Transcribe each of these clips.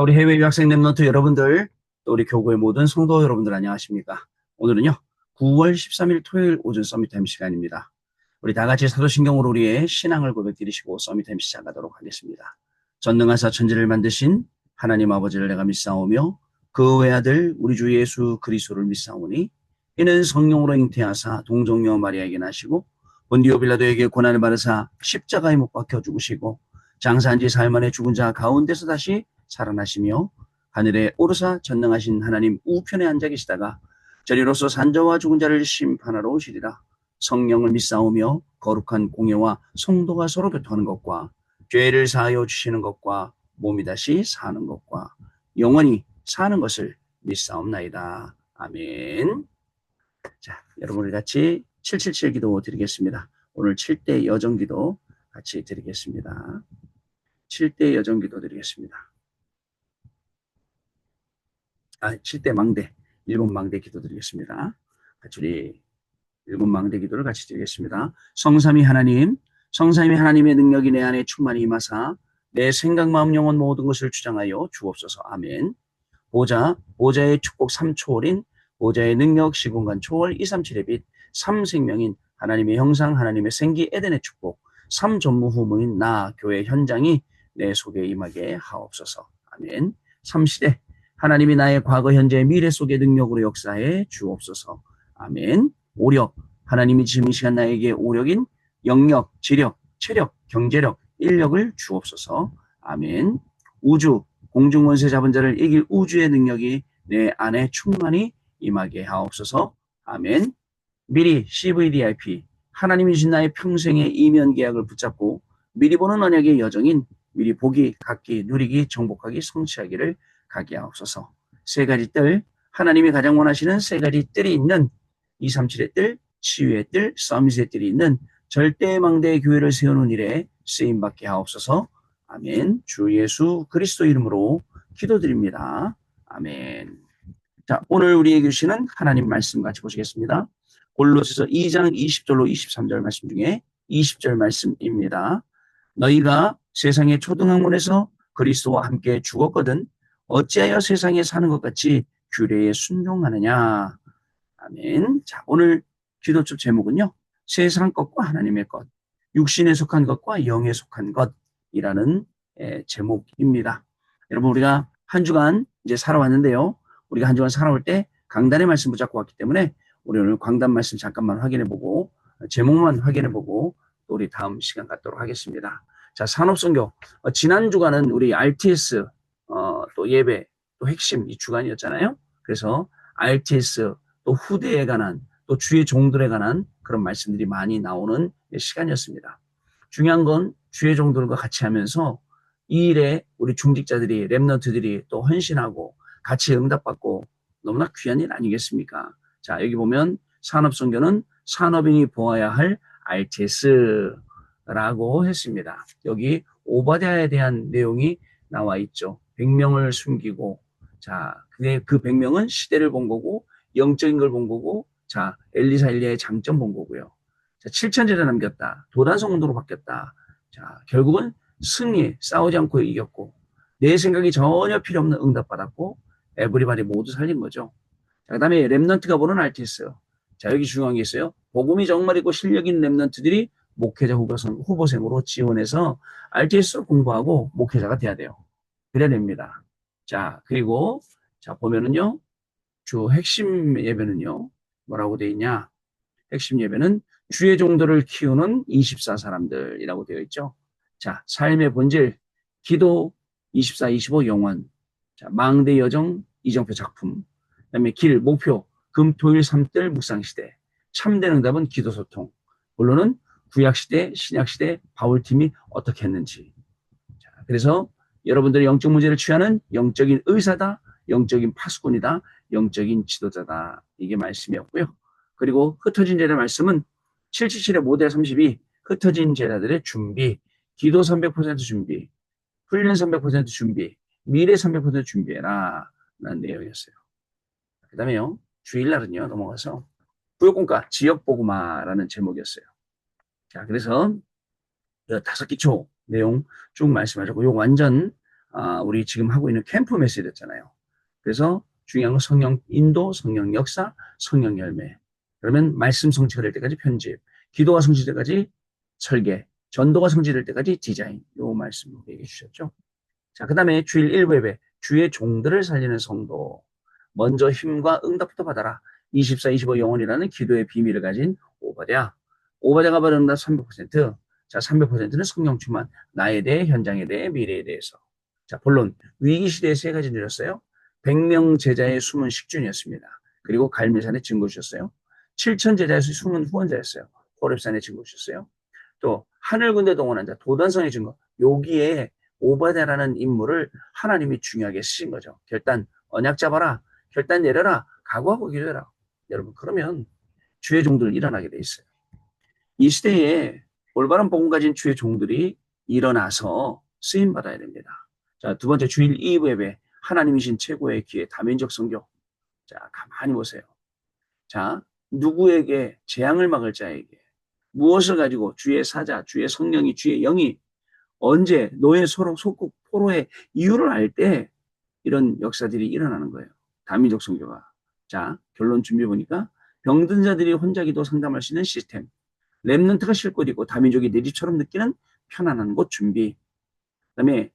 우리 해외 유학생 랩런트 여러분들, 또 우리 교구의 모든 성도 여러분들 안녕하십니까? 오늘은요, 9월 13일 토요일 오전 서밋타임 시간입니다. 우리 다 같이 사도신경으로 우리의 신앙을 고백드리시고 서밋타임 시작하도록 하겠습니다. 전능하사 천지를 만드신 하나님 아버지를 내가 믿사오며 그 외아들 우리 주 예수 그리스도를 믿사오니 이는 성령으로 잉태하사 동정녀 마리아에게 나시고 본디오 빌라도에게 고난을 받으사 십자가에 못 박혀 죽으시고 장사한 지 사흘 만에 죽은 자 가운데서 다시 살아나시며 하늘에 오르사 전능하신 하나님 우편에 앉아 계시다가 저리로서 산자와 죽은 자를 심판하러 오시리라. 성령을 믿사오며 거룩한 공예와 성도가 서로 교통하는 것과 죄를 사하여 주시는 것과 몸이 다시 사는 것과 영원히 사는 것을 믿사옵나이다. 아멘. 자, 여러분 우리 같이 777 기도 드리겠습니다. 오늘 7대 여정 기도 같이 드리겠습니다. 7대 여정 기도 드리겠습니다. 7대 망대, 일곱 망대 기도 드리겠습니다. 같이 우리 일곱 망대 기도를 같이 드리겠습니다. 성삼위 하나님, 성삼위 하나님의 능력이 내 안에 충만히 임하사 내 생각, 마음, 영혼 모든 것을 주장하여 주옵소서. 아멘. 보좌의 축복 3초월인 보좌의 능력 시공간 초월 237의 빛 3생명인 하나님의 형상 하나님의 생기 에덴의 축복 3전무후무인 나 교회 현장이 내 속에 임하게 하옵소서. 아멘. 3시대 하나님이 나의 과거 현재 미래 속의 능력으로 역사해 주옵소서. 아멘. 오력 하나님이 지금 이 시간 나에게 오력인 영력, 지력, 체력, 경제력, 인력을 주옵소서. 아멘. 우주 공중원세 잡은 자를 이길 우주의 능력이 내 안에 충만히 임하게 하옵소서. 아멘. 미리 CVDIP 하나님이 주신 나의 평생의 이면 계약을 붙잡고 미리 보는 언약의 여정인 미리 보기, 갖기, 누리기, 정복하기, 성취하기를 가게 하옵소서. 세 가지 뜰 하나님이 가장 원하시는 세 가지 뜰이 있는 237의 뜰, 치유의 뜰, 서밋의 뜰이 있는 절대망대의 교회를 세우는 일에 쓰임받게 하옵소서. 아멘. 주 예수 그리스도 이름으로 기도드립니다. 아멘. 자, 오늘 우리에게 주시는 하나님 말씀 같이 보시겠습니다. 골로새서 2장 20절로 23절 말씀 중에 20절 말씀입니다. 너희가 세상의 초등학문에서 그리스도와 함께 죽었거든 어찌하여 세상에 사는 것 같이 규례에 순종하느냐. 아멘. 자, 오늘 기도축 제목은요. 세상 것과 하나님의 것, 육신에 속한 것과 영에 속한 것이라는 제목입니다. 여러분 우리가 한 주간 이제 살아왔는데요. 우리가 한 주간 살아올 때 강단의 말씀 붙잡고 왔기 때문에 우리 오늘 강단 말씀 잠깐만 확인해보고 제목만 확인해보고 또 우리 다음 시간 갖도록 하겠습니다. 자, 산업선교 지난 주간은 우리 RTS 또 예배 또 핵심 이 주간이었잖아요. 그래서 RTS 또 후대에 관한 또 주의 종들에 관한 그런 말씀들이 많이 나오는 시간이었습니다. 중요한 건 주의 종들과 같이 하면서 이 일에 우리 중직자들이 랩런트들이 또 헌신하고 같이 응답받고 너무나 귀한 일 아니겠습니까? 자, 여기 보면 산업선교는 산업인이 보아야 할 RTS라고 했습니다. 여기 오바댜에 대한 내용이 나와 있죠. 100명을 숨기고 자, 근데 그 100명은 시대를 본 거고 영적인 걸 본 거고 자, 엘리사 엘리야의 장점 본 거고요. 자, 7천제를 남겼다. 도단성도로 바뀌었다. 자, 결국은 승리, 싸우지 않고 이겼고 내 생각이 전혀 필요 없는 응답받았고 에브리바디 모두 살린 거죠. 자, 그다음에 랩넌트가 보는 RTS. 자, 여기 중요한 게 있어요. 복음이 정말 있고 실력 있는 랩넌트들이 목회자 후보생으로 지원해서 RTS를 공부하고 목회자가 돼야 돼요. 그래야 됩니다. 자, 그리고 자 보면은요. 주 핵심 예배는요. 뭐라고 돼 있냐? 핵심 예배는 주의 종들을 키우는 24 사람들이라고 되어 있죠. 자, 삶의 본질, 기도 24, 25 영원. 자, 망대 여정 이정표 작품. 그다음에 길, 목표, 금, 토, 일, 3뜰 묵상시대. 참된 응답은 기도소통. 물론은 구약시대, 신약시대 바울팀이 어떻게 했는지. 자, 그래서 여러분들의 영적 문제를 취하는 영적인 의사다, 영적인 파수꾼이다, 영적인 지도자다. 이게 말씀이었고요. 그리고 흩어진 제자 말씀은 777의 모대 32, 흩어진 제자들의 준비, 기도 300% 준비, 훈련 300% 준비, 미래 300% 준비해라. 라는 내용이었어요. 그 다음에요. 주일날은요. 넘어가서 구역공과 지역보고마라는 제목이었어요. 자, 그래서 다섯 기초 내용 쭉 말씀하셨고, 요 완전 우리 지금 하고 있는 캠프 메시지였잖아요. 그래서 중요한 건 성령 인도, 성령 역사, 성령 열매. 그러면 말씀 성취가 될 때까지 편집, 기도가 성취될 때까지 설계, 전도가 성취될 때까지 디자인. 요 말씀 얘기해 주셨죠. 자, 그 다음에 주일 1부 예배, 주의 종들을 살리는 성도. 먼저 힘과 응답부터 받아라. 24, 25 영혼이라는 기도의 비밀을 가진 오바댜. 오바댜가 받은 응답 300%. 자, 300%는 성령 충만. 나에 대해, 현장에 대해, 미래에 대해서. 자, 본론. 위기시대에 세 가지 드렸어요. 100명 제자의 숨은 식준이었습니다. 그리고 갈매산에 증거 주셨어요. 7천 제자의 숨은 후원자였어요. 호렙산에 증거 주셨어요. 또 하늘군대 동원한 자, 도단성의 증거. 여기에 오바댜라는 인물을 하나님이 중요하게 쓰신 거죠. 결단, 언약 잡아라. 결단 내려라. 각오하고 기도해라. 여러분, 그러면 주의 종들 일어나게 돼 있어요. 이 시대에 올바른 복음 가진 주의 종들이 일어나서 쓰임 받아야 됩니다. 자, 두 번째 주일 2부 예배, 하나님이신 최고의 기회, 다민족 선교. 자, 가만히 보세요. 자, 누구에게 재앙을 막을 자에게 무엇을 가지고 주의 사자, 주의 성령이, 주의 영이 언제 너의 서로 속국 포로의 이유를 알 때 이런 역사들이 일어나는 거예요. 다민족 선교가. 자, 결론 준비해 보니까 병든 자들이 혼자 기도 상담할 수 있는 시스템. 렘넌트가 쉴 곳 있고 다민족이 내 집처럼 느끼는 편안한 곳 준비. 그다음에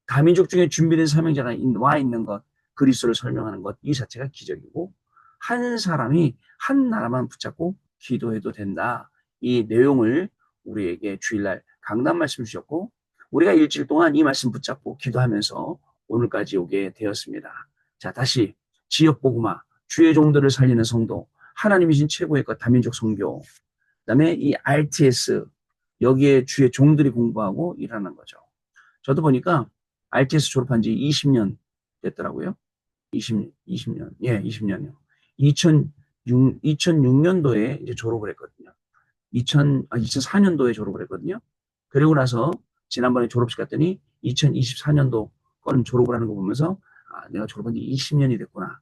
다민족 중에 준비된 사명자가 와 있는 것, 그리스도를 설명하는 것, 이 자체가 기적이고 한 사람이 한 나라만 붙잡고 기도해도 된다. 이 내용을 우리에게 주일날 강단 말씀 주셨고 우리가 일주일 동안 이 말씀 붙잡고 기도하면서 오늘까지 오게 되었습니다. 자, 다시 지역 복음화, 주의 종들을 살리는 성도, 하나님이신 최고의 것, 다민족 선교, 그다음에 이 RTS, 여기에 주의 종들이 공부하고 일하는 거죠. 저도 보니까 RTS 졸업한 지 20년 됐더라고요. 20년. 예, 20년이요. 2006년도에 이제 졸업을 했거든요. 2004년도에 졸업을 했거든요. 그리고 나서 지난번에 졸업식 갔더니 2024년도 거는 졸업을 하는 거 보면서 내가 졸업한 지 20년이 됐구나.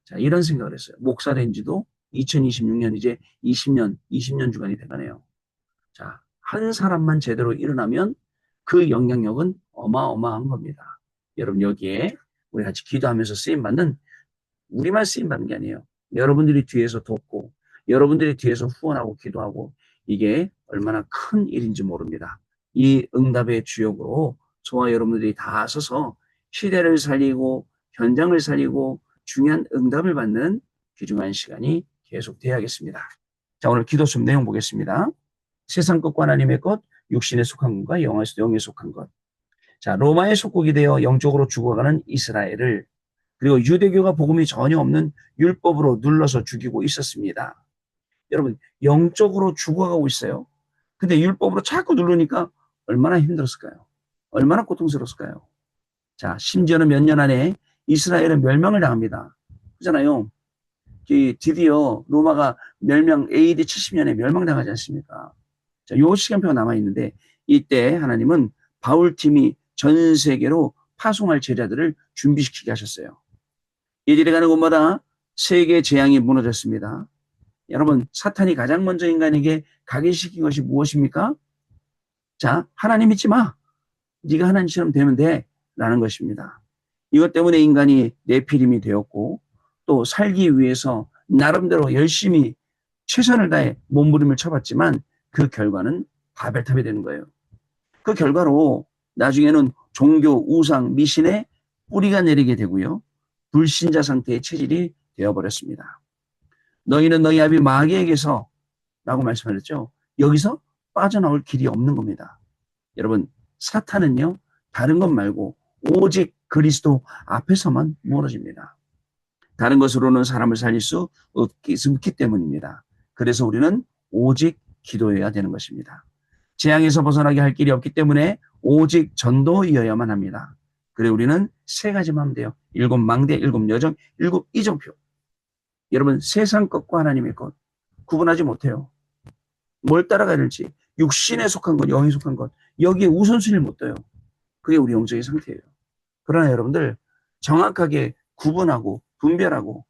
자, 이런 생각을 했어요. 목사 된 지도 2026년 이제 20년 주간이 돼가네요. 자, 한 사람만 제대로 일어나면 그 영향력은 어마어마한 겁니다. 여러분 여기에 우리 같이 기도하면서 쓰임받는 우리만 쓰임받는 게 아니에요. 여러분들이 뒤에서 돕고 여러분들이 뒤에서 후원하고 기도하고 이게 얼마나 큰 일인지 모릅니다. 이 응답의 주역으로 저와 여러분들이 다 서서 시대를 살리고 현장을 살리고 중요한 응답을 받는 귀중한 시간이 계속돼야겠습니다. 자, 오늘 기도 좀 내용 보겠습니다. 세상 것과 하나님의 것, 육신에 속한 것과 영에 속한 것. 자, 로마의 속국이 되어 영적으로 죽어가는 이스라엘을 그리고 유대교가 복음이 전혀 없는 율법으로 눌러서 죽이고 있었습니다. 여러분, 영적으로 죽어가고 있어요. 근데 율법으로 자꾸 누르니까 얼마나 힘들었을까요? 얼마나 고통스러웠을까요? 자, 심지어는 몇 년 안에 이스라엘은 멸망을 당합니다. 그잖아요. 드디어 로마가 멸망, AD 70년에 멸망당하지 않습니까? 자, 요 시간표가 남아있는데, 이때 하나님은 바울팀이 전 세계로 파송할 제자들을 준비시키게 하셨어요. 이들이 가는 곳마다 세계 재앙이 무너졌습니다. 여러분, 사탄이 가장 먼저 인간에게 각인시킨 것이 무엇입니까? 자, 하나님 믿지 마. 네가 하나님처럼 되면 돼. 라는 것입니다. 이것 때문에 인간이 네피림이 되었고 또 살기 위해서 나름대로 열심히 최선을 다해 몸부림을 쳐봤지만 그 결과는 바벨탑이 되는 거예요. 그 결과로 나중에는 종교, 우상, 미신에 뿌리가 내리게 되고요. 불신자 상태의 체질이 되어버렸습니다. 너희는 너희 아비 마귀에게서 라고 말씀하셨죠. 여기서 빠져나올 길이 없는 겁니다. 여러분, 사탄은요, 다른 것 말고 오직 그리스도 앞에서만 무너집니다. 다른 것으로는 사람을 살릴 수 없기 때문입니다. 그래서 우리는 오직 기도해야 되는 것입니다. 재앙에서 벗어나게 할 길이 없기 때문에 오직 전도이어야만 합니다. 그래 우리는 세 가지만 하면 돼요. 7 망대, 7 여정, 7 이정표. 여러분, 세상 것과 하나님의 것 구분하지 못해요. 뭘 따라가야 될지, 육신에 속한 것, 영에 속한 것, 여기에 우선순위를 못 둬요. 그게 우리 영적인 상태예요. 그러나 여러분들 정확하게 구분하고 분별하고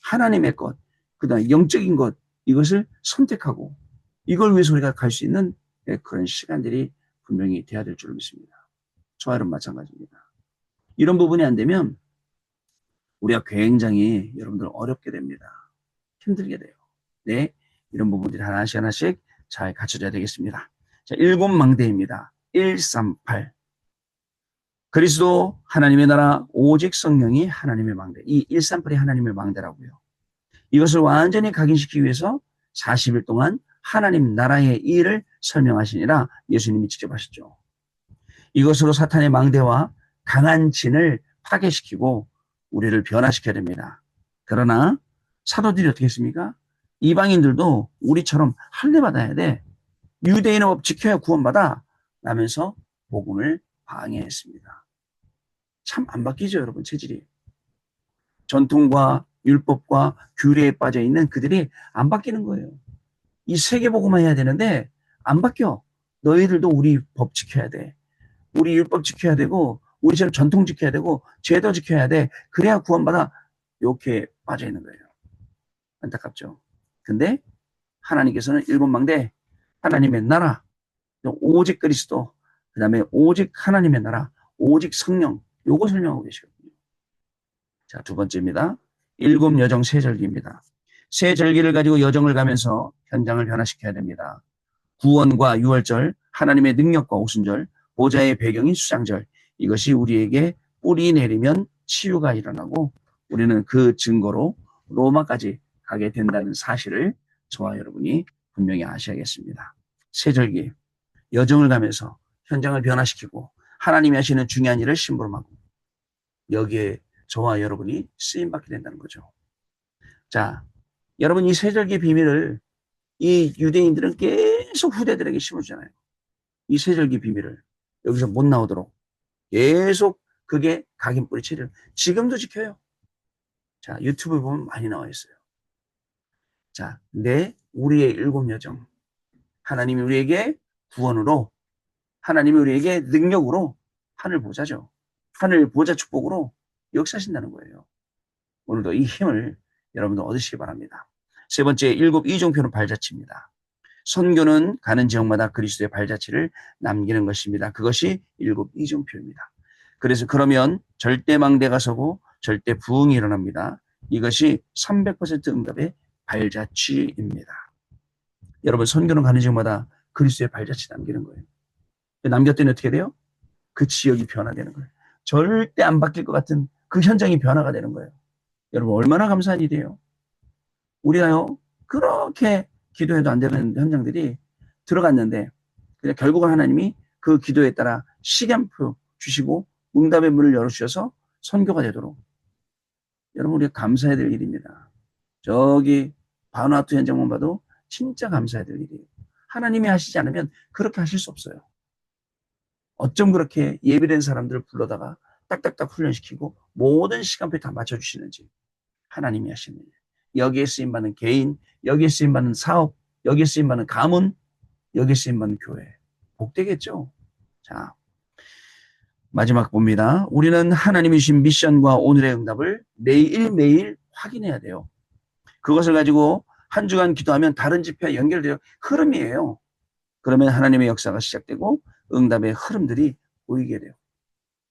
하나님의 것, 그다음 영적인 것, 이것을 선택하고 이걸 위해서 우리가 갈 수 있는 그런 시간들이 분명히 돼야 될 줄 믿습니다. 저와 여러분 마찬가지입니다. 이런 부분이 안 되면 우리가 굉장히 여러분들 어렵게 됩니다. 힘들게 돼요. 네, 이런 부분들이 하나씩 하나씩 잘 갖춰져야 되겠습니다. 자, 일곱 망대입니다. 138. 그리스도 하나님의 나라 오직 성령이 하나님의 망대. 이 138이 하나님의 망대라고요. 이것을 완전히 각인시키기 위해서 40일 동안 하나님 나라의 일을 설명하시니라 예수님이 직접 하셨죠. 이것으로 사탄의 망대와 강한 진을 파괴시키고 우리를 변화시켜야 됩니다. 그러나 사도들이 어떻게 했습니까? 이방인들도 우리처럼 할례받아야 돼. 유대인의 법 지켜야 구원받아. 라면서 복음을 방해했습니다. 참 안 바뀌죠, 여러분, 체질이. 전통과 율법과 규례에 빠져 있는 그들이 안 바뀌는 거예요. 이 세계복음만 해야 되는데 안 바뀌어. 너희들도 우리 법 지켜야 돼. 우리 율법 지켜야 되고 우리처럼 전통 지켜야 되고 제도 지켜야 돼. 그래야 구원받아. 이렇게 빠져 있는 거예요. 안타깝죠. 근데 하나님께서는 일곱 망대, 하나님의 나라, 오직 그리스도, 그 다음에 오직 하나님의 나라, 오직 성령, 요거 설명하고 계시거든요. 자, 두 번째입니다. 일곱 여정 세절기입니다. 세절기를 가지고 여정을 가면서 현장을 변화시켜야 됩니다. 구원과 유월절, 하나님의 능력과 오순절, 보좌의 배경인 수장절, 이것이 우리에게 뿌리 내리면 치유가 일어나고 우리는 그 증거로 로마까지 가게 된다는 사실을 저와 여러분이 분명히 아셔야겠습니다. 세절기, 여정을 가면서 현장을 변화시키고 하나님이 하시는 중요한 일을 심부름하고 여기에 저와 여러분이 쓰임받게 된다는 거죠. 자, 여러분 이 세절기 비밀을 이 유대인들은 계속 후대들에게 심어주잖아요. 이 세절기 비밀을 여기서 못 나오도록 계속 그게 각인뿌리 체리를 지금도 지켜요. 자, 유튜브 보면 많이 나와 있어요. 자, 근데 우리의 일곱 여정, 하나님이 우리에게 구원으로, 하나님이 우리에게 능력으로 하늘 보좌죠. 하늘 보좌 축복으로 역사하신다는 거예요. 오늘도 이 힘을 여러분들 얻으시기 바랍니다. 세 번째, 일곱 이종표는 발자취입니다. 선교는 가는 지역마다 그리스도의 발자취를 남기는 것입니다. 그것이 일곱 이종표입니다. 그래서 그러면 절대 망대가 서고 절대 부흥이 일어납니다. 이것이 300% 응답의 발자취입니다. 여러분 선교는 가는 지역마다 그리스도의 발자취 남기는 거예요. 남겼더니 어떻게 돼요? 그 지역이 변화되는 거예요. 절대 안 바뀔 것 같은 그 현장이 변화가 되는 거예요. 여러분 얼마나 감사한 일이에요. 우리가요 그렇게 기도해도 안 되는 현장들이 들어갔는데 그냥 결국은 하나님이 그 기도에 따라 시간표 주시고 응답의 문을 열어주셔서 선교가 되도록 여러분 우리가 감사해야 될 일입니다. 저기 바누아투 현장만 봐도 진짜 감사해야 될 일이에요. 하나님이 하시지 않으면 그렇게 하실 수 없어요. 어쩜 그렇게 예비된 사람들을 불러다가 딱딱딱 훈련시키고 모든 시간표에 다 맞춰주시는지 하나님이 하시는 일. 여기에 쓰임받는 개인, 여기에 쓰임받는 사업, 여기에 쓰임받는 가문, 여기에 쓰임받는 교회. 복되겠죠? 자, 마지막 봅니다. 우리는 하나님이 주신 미션과 오늘의 응답을 매일매일 확인해야 돼요. 그것을 가지고 한 주간 기도하면 다른 집회와 연결되어 흐름이에요. 그러면 하나님의 역사가 시작되고 응답의 흐름들이 보이게 돼요.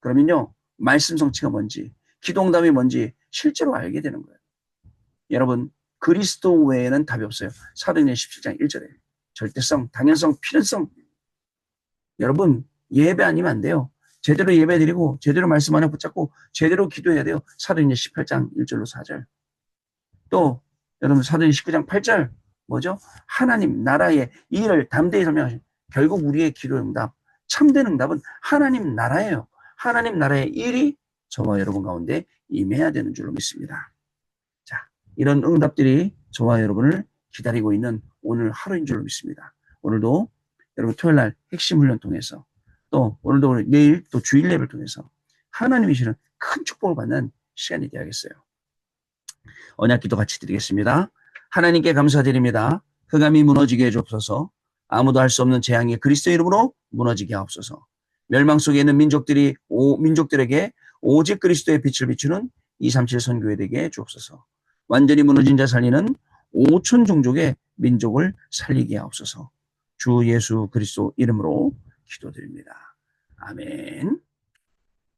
그러면요, 말씀 성취가 뭔지, 기도 응답이 뭔지 실제로 알게 되는 거예요. 여러분, 그리스도 외에는 답이 없어요. 사도행전 17장 1절에. 절대성, 당연성, 필연성. 여러분, 예배 아니면 안 돼요. 제대로 예배 드리고, 제대로 말씀 안에 붙잡고, 제대로 기도해야 돼요. 사도행전 18장 1절로 4절. 또, 여러분, 사도행전 19장 8절. 뭐죠? 하나님 나라의 일을 담대히 설명하신 결국 우리의 기도 응답, 참된 응답은 하나님 나라예요. 하나님 나라의 일이 저와 여러분 가운데 임해야 되는 줄로 믿습니다. 자, 이런 응답들이 저와 여러분을 기다리고 있는 오늘 하루인 줄로 믿습니다. 오늘도 여러분 토요일 날 핵심 훈련 통해서 또 오늘도 내일 또 주일 예배를 통해서 하나님이 주시는 큰 축복을 받는 시간이 되어야겠어요. 언약 기도 같이 드리겠습니다. 하나님께 감사드립니다. 흑암이 무너지게 해주옵소서. 아무도 할 수 없는 재앙이 그리스도 이름으로 무너지게 하옵소서. 멸망 속에 있는 민족들에게 오직 그리스도의 빛을 비추는 237 선교회 되게 해주옵소서. 완전히 무너진 자 살리는 5천 종족의 민족을 살리게 하옵소서. 주 예수 그리스도 이름으로 기도드립니다. 아멘.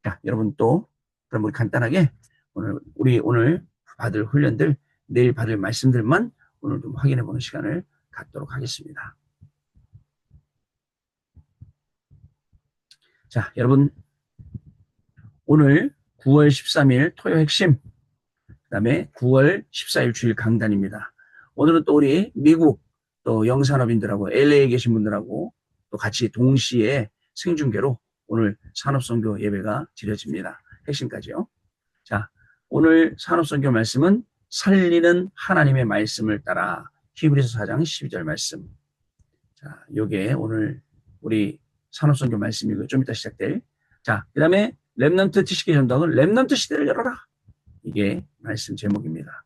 자, 여러분 또 그럼 우리 간단하게 오늘 받을 훈련들, 내일 받을 말씀들만 오늘 좀 확인해 보는 시간을 갖도록 하겠습니다. 자, 여러분, 오늘 9월 13일 토요 핵심, 그 다음에 9월 14일 주일 강단입니다. 오늘은 또 우리 미국 또 영산업인들하고 LA에 계신 분들하고 또 같이 동시에 생중계로 오늘 산업선교 예배가 드려집니다. 핵심까지요. 자, 오늘 산업선교 말씀은 살리는 하나님의 말씀을 따라 히브리서 4장 12절 말씀. 자, 요게 오늘 우리 산업선교 말씀이고 좀 이따 시작될. 자, 그 다음에 렘넌트 지식의 전도학은 렘넌트 시대를 열어라. 이게 말씀 제목입니다.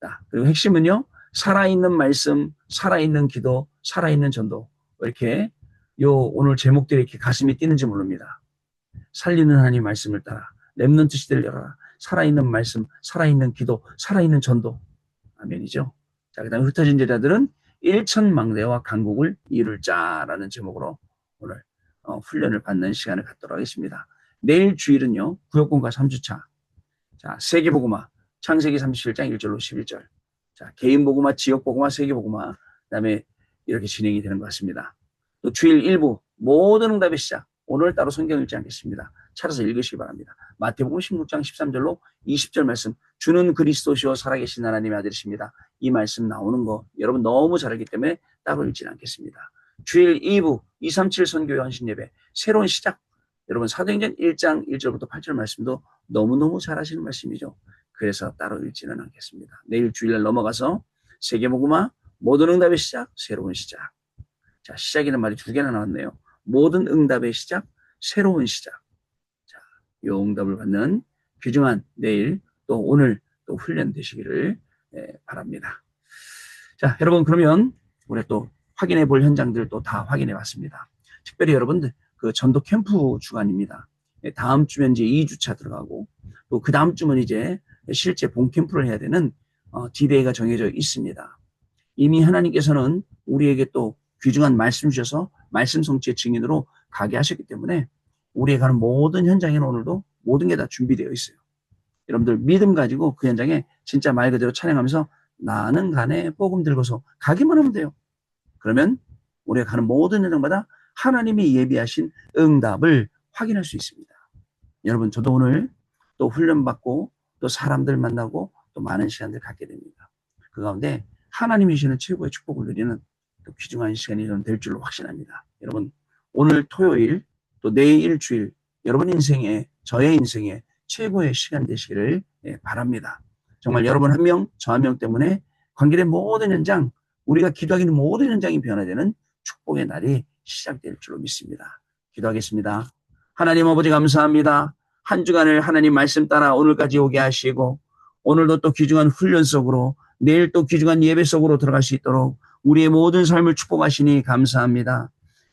자, 그리고 핵심은요. 살아있는 말씀, 살아있는 기도, 살아있는 전도. 이렇게 오늘 제목들이 이렇게 가슴이 뛰는지 모릅니다. 살리는 하나님 말씀을 따라 렘넌트 시대를 열어라. 살아있는 말씀, 살아있는 기도, 살아있는 전도. 아멘이죠. 자, 그 다음에 흩어진 제자들은 일천망대와 강국을 이룰 자라는 제목으로 오늘 훈련을 받는 시간을 갖도록 하겠습니다. 내일 주일은요. 구역공과 3주차. 자, 세계복음화, 창세기 37장 1절로 11절. 자, 개인복음화, 지역복음화, 세계복음화. 그 다음에 이렇게 진행이 되는 것 같습니다. 또 주일 1부, 모든 응답의 시작. 오늘 따로 성경 읽지 않겠습니다. 찾아서 읽으시기 바랍니다. 마태복음 16장 13절로 20절 말씀. 주는 그리스도시요 살아계신 하나님의 아들이십니다. 이 말씀 나오는 거 여러분 너무 잘 알기 때문에 따로 읽지는 않겠습니다. 주일 2부 237 선교 연신 예배 새로운 시작. 여러분 사도행전 1장 1절부터 8절 말씀도 너무너무 잘 하시는 말씀이죠. 그래서 따로 읽지는 않겠습니다. 내일 주일날 넘어가서 세계복음화 모든 응답의 시작 새로운 시작. 자, 시작이라는 말이 두 개나 나왔네요. 모든 응답의 시작 새로운 시작. 자, 이 응답을 받는 귀중한 내일 또 오늘 또 훈련 되시기를 바랍니다. 자, 여러분 그러면 우리 또 확인해 볼 현장들 또 다 확인해 봤습니다. 특별히 여러분들 그 전도 캠프 주간입니다. 다음 주면 이제 2주차 들어가고 또 그 다음 주면 이제 실제 본 캠프를 해야 되는 디데이가 정해져 있습니다. 이미 하나님께서는 우리에게 또 귀중한 말씀 주셔서 말씀 성취의 증인으로 가게 하셨기 때문에 우리가 가는 모든 현장에는 오늘도 모든 게 다 준비되어 있어요. 여러분들 믿음 가지고 그 현장에 진짜 말 그대로 찬양하면서 나는 가네 복음 들고서 가기만 하면 돼요. 그러면 우리가 가는 모든 현장마다 하나님이 예비하신 응답을 확인할 수 있습니다. 여러분 저도 오늘 또 훈련받고 또 사람들 만나고 또 많은 시간들 갖게 됩니다. 그 가운데 하나님이 주시는 최고의 축복을 누리는 또 귀중한 시간이 될 줄로 확신합니다. 여러분 오늘 토요일 또 내일 일주일 여러분 인생에 저의 인생에 최고의 시간 되시기를 바랍니다. 정말 여러분 한 명, 저 한 명 때문에 관계된 모든 현장, 우리가 기도하기는 모든 현장이 변화되는 축복의 날이 시작될 줄로 믿습니다. 기도하겠습니다. 하나님 아버지 감사합니다. 한 주간을 하나님 말씀 따라 오늘까지 오게 하시고 오늘도 또 귀중한 훈련 속으로 내일 또 귀중한 예배 속으로 들어갈 수 있도록 우리의 모든 삶을 축복하시니 감사합니다.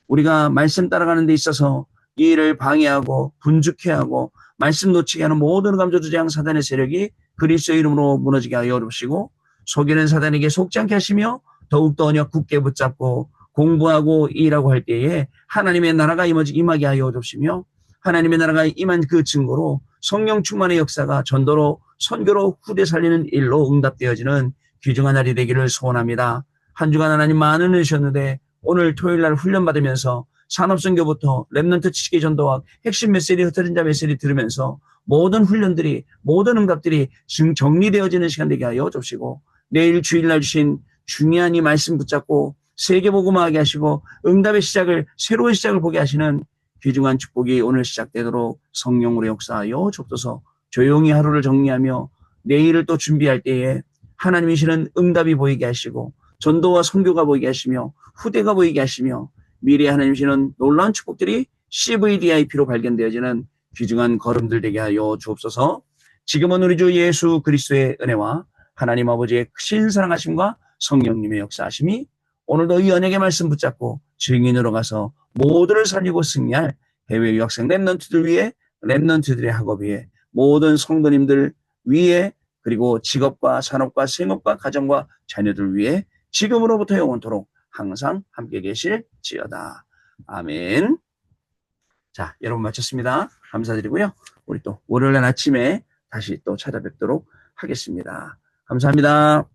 우리가 말씀 따라가는 데 있어서 이 일을 방해하고 분주케 하고 말씀 놓치게 하는 모든 감조주장 사단의 세력이 그리스도의 이름으로 무너지게 하여 주시고 속이는 사단에게 속지 않게 하시며 더욱더 언약 굳게 붙잡고 공부하고 일하고 할 때에 하나님의 나라가 임하게 하여 주시며 하나님의 나라가 임한 그 증거로 성령 충만의 역사가 전도로 선교로 후대 살리는 일로 응답되어지는 귀중한 날이 되기를 소원합니다. 한 주간 하나님 많은 일 주셨는데 오늘 토요일날 훈련받으면서 산업선교부터 렘넌트 지식의 전도와 핵심 메시지 흩어진 자 메시지 들으면서 모든 훈련들이 모든 응답들이 정리되어지는 시간 되게 하여 주시고 내일 주일날 주신 중요한 이 말씀 붙잡고 세계복음화하게 하시고 응답의 시작을 새로운 시작을 보게 하시는 귀중한 축복이 오늘 시작되도록 성령으로 역사하여 주옵소서. 조용히 하루를 정리하며 내일을 또 준비할 때에 하나님이시는 응답이 보이게 하시고 전도와 선교가 보이게 하시며 후대가 보이게 하시며 미래에 하나님이시는 놀라운 축복들이 CVDIP로 발견되어지는 귀중한 걸음들 되게 하여 주옵소서. 지금은 우리 주 예수 그리스도의 은혜와 하나님 아버지의 크신 사랑하심과 성령님의 역사하심이 오늘도 이 언약의 말씀 붙잡고 증인으로 가서 모두를 살리고 승리할 해외 유학생 렘넌트들 위해 렘넌트들의 학업 위에 모든 성도님들 위에 그리고 직업과 산업과 생업과 가정과 자녀들 위해 지금으로부터 영원토록 항상 함께 계실지어다. 아멘. 자, 여러분 마쳤습니다. 감사드리고요. 우리 또 월요일 날 아침에 다시 또 찾아뵙도록 하겠습니다. 감사합니다.